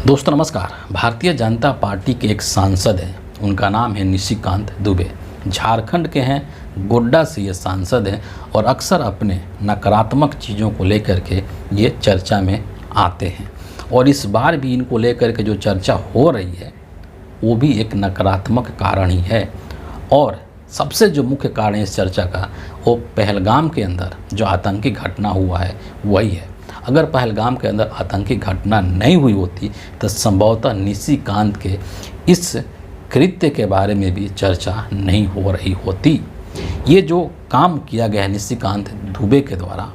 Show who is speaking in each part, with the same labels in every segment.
Speaker 1: दोस्तों नमस्कार। भारतीय जनता पार्टी के एक सांसद हैं, उनका नाम है निशिकांत दुबे। झारखंड के हैं, गोड्डा से ये सांसद हैं और अक्सर अपने नकारात्मक चीज़ों को लेकर के ये चर्चा में आते हैं। और इस बार भी इनको लेकर के जो चर्चा हो रही है वो भी एक नकारात्मक कारण ही है। और सबसे जो मुख्य कारण है इस चर्चा का, वो पहलगाम के अंदर जो आतंकी घटना हुआ है वही है। अगर पहलगाम के अंदर आतंकी घटना नहीं हुई होती तो संभवतः निशिकांत के इस कृत्य के बारे में भी चर्चा नहीं हो रही होती। ये जो काम किया गया है निशिकांत दुबे के द्वारा,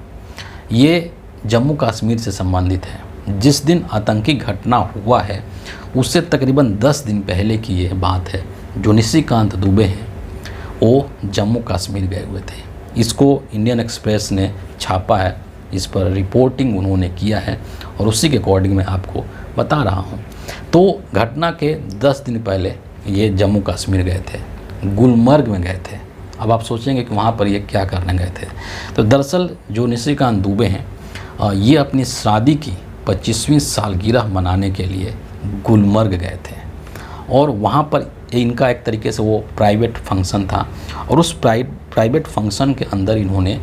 Speaker 1: ये जम्मू कश्मीर से संबंधित है। जिस दिन आतंकी घटना हुआ है उससे तकरीबन 10 दिन पहले की ये बात है। जो निशिकांत दुबे हैं वो जम्मू कश्मीर गए हुए थे। इसको इंडियन एक्सप्रेस ने छापा है, इस पर रिपोर्टिंग उन्होंने किया है और उसी के अकॉर्डिंग मैं आपको बता रहा हूँ। तो घटना के 10 दिन पहले ये जम्मू कश्मीर गए थे, गुलमर्ग में गए थे। अब आप सोचेंगे कि वहाँ पर ये क्या करने गए थे। तो दरअसल जो निशिकांत दुबे हैं ये अपनी शादी की 25वीं सालगिरह मनाने के लिए गुलमर्ग गए थे और वहाँ पर इनका एक तरीके से वो प्राइवेट फंक्शन था। और उस प्राइवेट फंक्शन के अंदर इन्होंने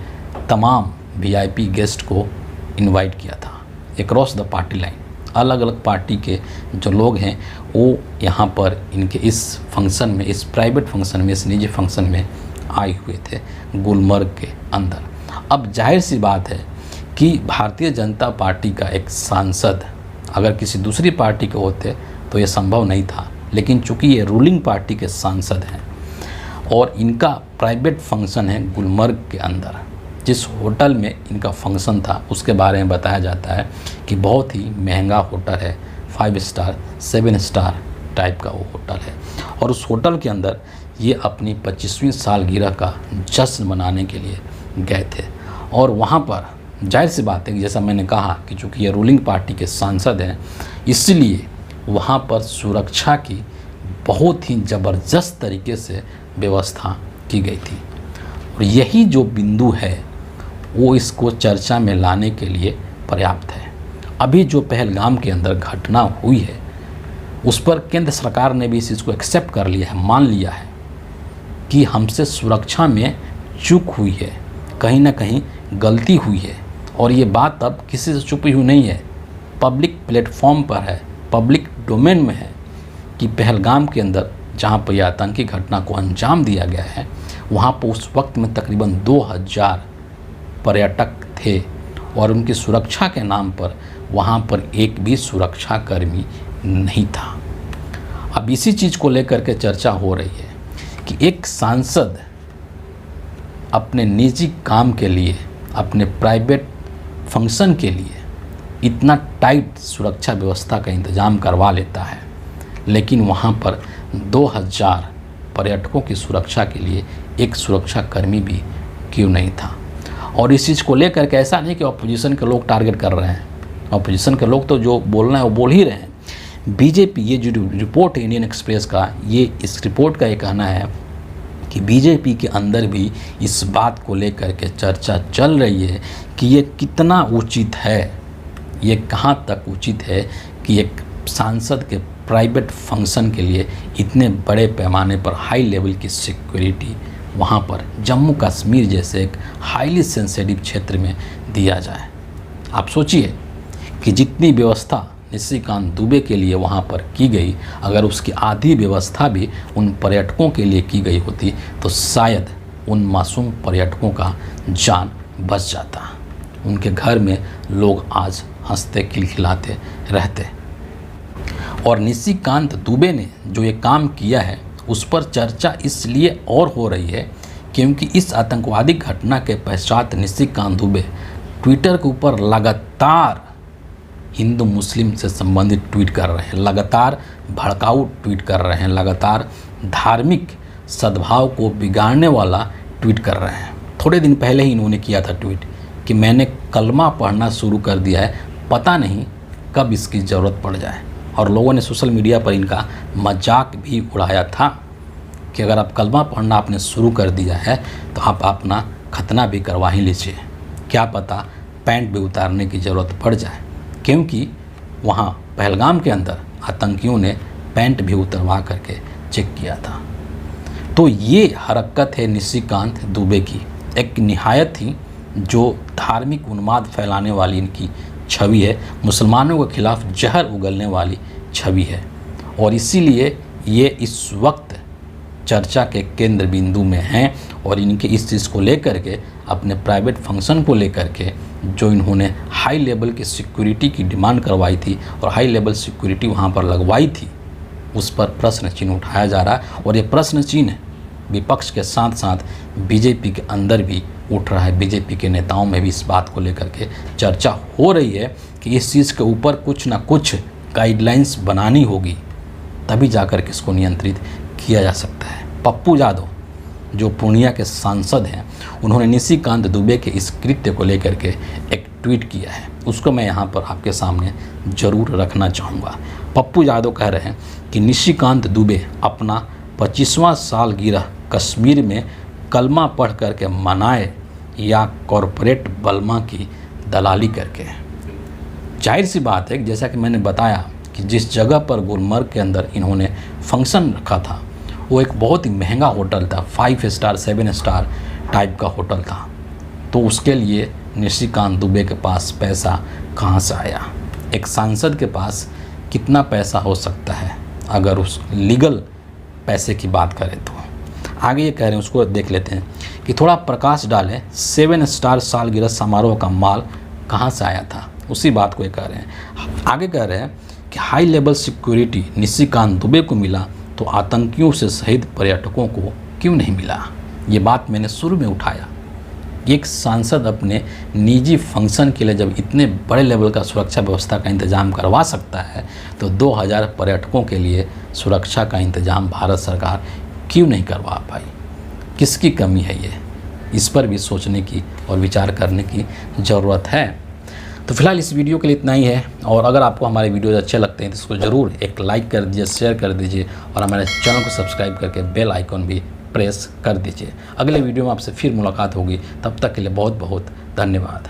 Speaker 1: तमाम वीआईपी गेस्ट को इनवाइट किया था अक्रॉस द पार्टी लाइन। अलग अलग पार्टी के जो लोग हैं वो यहाँ पर इनके इस फंक्शन में, इस प्राइवेट फंक्शन में, इस निजी फंक्शन में आए हुए थे गुलमर्ग के अंदर। अब जाहिर सी बात है कि भारतीय जनता पार्टी का एक सांसद अगर किसी दूसरी पार्टी के होते तो ये संभव नहीं था, लेकिन चूंकि ये रूलिंग पार्टी के सांसद हैं और इनका प्राइवेट फंक्शन है गुलमर्ग के अंदर। जिस होटल में इनका फंक्शन था उसके बारे में बताया जाता है कि बहुत ही महंगा होटल है, 5 स्टार 7 स्टार टाइप का वो होटल है। और उस होटल के अंदर ये अपनी 25वीं सालगिरह का जश्न मनाने के लिए गए थे। और वहाँ पर जाहिर सी बात है कि जैसा मैंने कहा कि चूँकि ये रूलिंग पार्टी के सांसद हैं, इसलिए वहाँ पर सुरक्षा की बहुत ही ज़बरदस्त तरीके से व्यवस्था की गई थी। और यही जो बिंदु है वो इसको चर्चा में लाने के लिए पर्याप्त है। अभी जो पहलगाम के अंदर घटना हुई है उस पर केंद्र सरकार ने भी इस चीज़ को एक्सेप्ट कर लिया है, मान लिया है कि हमसे सुरक्षा में चूक हुई है, कहीं ना कहीं गलती हुई है। और ये बात अब किसी से छुपी हुई नहीं है, पब्लिक प्लेटफॉर्म पर है, पब्लिक डोमेन में है कि पहलगाम के अंदर जहाँ पर यह आतंकी घटना को अंजाम दिया गया है वहाँ पर उस वक्त में तकरीबन 2000 पर्यटक थे और उनकी सुरक्षा के नाम पर वहाँ पर एक भी सुरक्षा कर्मी नहीं था। अब इसी चीज़ को लेकर के चर्चा हो रही है कि एक सांसद अपने निजी काम के लिए, अपने प्राइवेट फंक्शन के लिए इतना टाइट सुरक्षा व्यवस्था का इंतज़ाम करवा लेता है, लेकिन वहाँ पर 2000 पर्यटकों की सुरक्षा के लिए एक सुरक्षा कर्मी भी क्यों नहीं था। और इस चीज़ को लेकर के ऐसा नहीं कि अपोजिशन के लोग टारगेट कर रहे हैं, अपोजिशन के लोग तो जो बोलना है वो बोल ही रहे हैं। बीजेपी, ये जो रिपोर्ट है इंडियन एक्सप्रेस का, ये इस रिपोर्ट का ये कहना है कि बीजेपी के अंदर भी इस बात को लेकर के चर्चा चल रही है कि ये कितना उचित है, ये कहाँ तक उचित है कि एक सांसद के प्राइवेट फंक्शन के लिए इतने बड़े पैमाने पर हाई लेवल की सिक्योरिटी वहाँ पर जम्मू कश्मीर जैसे एक हाईली सेंसिटिव क्षेत्र में दिया जाए। आप सोचिए कि जितनी व्यवस्था निशिकांत दुबे के लिए वहाँ पर की गई, अगर उसकी आधी व्यवस्था भी उन पर्यटकों के लिए की गई होती तो शायद उन मासूम पर्यटकों का जान बच जाता, उनके घर में लोग आज हंसते खिलखिलाते रहते। और निशिकांत दुबे ने जो ये काम किया है उस पर चर्चा इसलिए और हो रही है क्योंकि इस आतंकवादी घटना के पश्चात निशिकांत दुबे ट्विटर के ऊपर लगातार हिंदू मुस्लिम से संबंधित ट्वीट कर रहे हैं, लगातार भड़काऊ ट्वीट कर रहे हैं, लगातार धार्मिक सद्भाव को बिगाड़ने वाला ट्वीट कर रहे हैं। थोड़े दिन पहले ही इन्होंने किया था ट्वीट कि मैंने कलमा पढ़ना शुरू कर दिया है, पता नहीं कब इसकी ज़रूरत पड़ जाए। और लोगों ने सोशल मीडिया पर इनका मजाक भी उड़ाया था कि अगर आप कलमा पढ़ना आपने शुरू कर दिया है तो आप अपना खतना भी करवा ही लीजिए, क्या पता पैंट भी उतारने की ज़रूरत पड़ जाए। क्योंकि वहाँ पहलगाम के अंदर आतंकियों ने पैंट भी उतरवा करके चेक किया था। तो ये हरकत है निशिकांत दुबे की, एक निहायत ही जो धार्मिक उन्माद फैलाने वाली इनकी छवि है, मुसलमानों के खिलाफ जहर उगलने वाली छवि है। और इसीलिए ये इस वक्त चर्चा के केंद्र बिंदु में हैं और इनके इस चीज़ को लेकर के, अपने प्राइवेट फंक्शन को लेकर के जो इन्होंने हाई लेवल की सिक्योरिटी की डिमांड करवाई थी और हाई लेवल सिक्योरिटी वहाँ पर लगवाई थी, उस पर प्रश्न चिन्ह उठाया जा रहा है। और ये प्रश्न चिन्ह विपक्ष के साथ साथ बीजेपी के अंदर भी उठ रहा है। बीजेपी के नेताओं में भी इस बात को लेकर के चर्चा हो रही है कि इस चीज़ के ऊपर कुछ ना कुछ गाइडलाइंस बनानी होगी, तभी जाकर के इसको नियंत्रित किया जा सकता है। पप्पू यादव जो पूर्णिया के सांसद हैं, उन्होंने निशिकांत दुबे के इस कृत्य को लेकर के एक ट्वीट किया है, उसको मैं यहाँ पर आपके सामने ज़रूर रखना चाहूँगा। पप्पू यादव कह रहे हैं कि निशिकांत दुबे अपना 25वां सालगिरह कश्मीर में कलमा पढ़ करके मनाए या कॉरपोरेट बलमा की दलाली करके। जाहिर सी बात है कि जैसा कि मैंने बताया कि जिस जगह पर गुलमर्ग के अंदर इन्होंने फंक्शन रखा था वो एक बहुत ही महंगा होटल था, 5 स्टार 7 स्टार टाइप का होटल था। तो उसके लिए निशिकांत दुबे के पास पैसा कहाँ से आया? एक सांसद के पास कितना पैसा हो सकता है अगर उस लीगल पैसे की बात करें तो? आगे ये कह रहे हैं, उसको देख लेते हैं कि थोड़ा प्रकाश डालें, 7 स्टार सालगिरह समारोह का माल कहाँ से आया था, उसी बात को ये कह रहे हैं। आगे कह रहे हैं कि high level security Nishikant Dubey को मिला तो आतंकियों से शहीद पर्यटकों को क्यों नहीं मिला? ये बात मैंने शुरू में उठाया। एक सांसद अपने निजी फंक्शन के लिए जब इतने बड़े लेवल का सुरक्षा व्यवस्था का इंतजाम करवा सकता है तो 2000 पर्यटकों के लिए सुरक्षा का इंतजाम भारत सरकार क्यों नहीं करवा पाई? किसकी कमी है ये? इस पर भी सोचने की और विचार करने की ज़रूरत है। तो फिलहाल इस वीडियो के लिए इतना ही है, और अगर आपको हमारे वीडियोज़ अच्छे लगते हैं तो इसको ज़रूर एक लाइक कर दीजिए, शेयर कर दीजिए और हमारे चैनल को सब्सक्राइब करके बेल आइकॉन भी प्रेस कर दीजिए। अगले वीडियो में आपसे फिर मुलाकात होगी, तब तक के लिए बहुत बहुत धन्यवाद।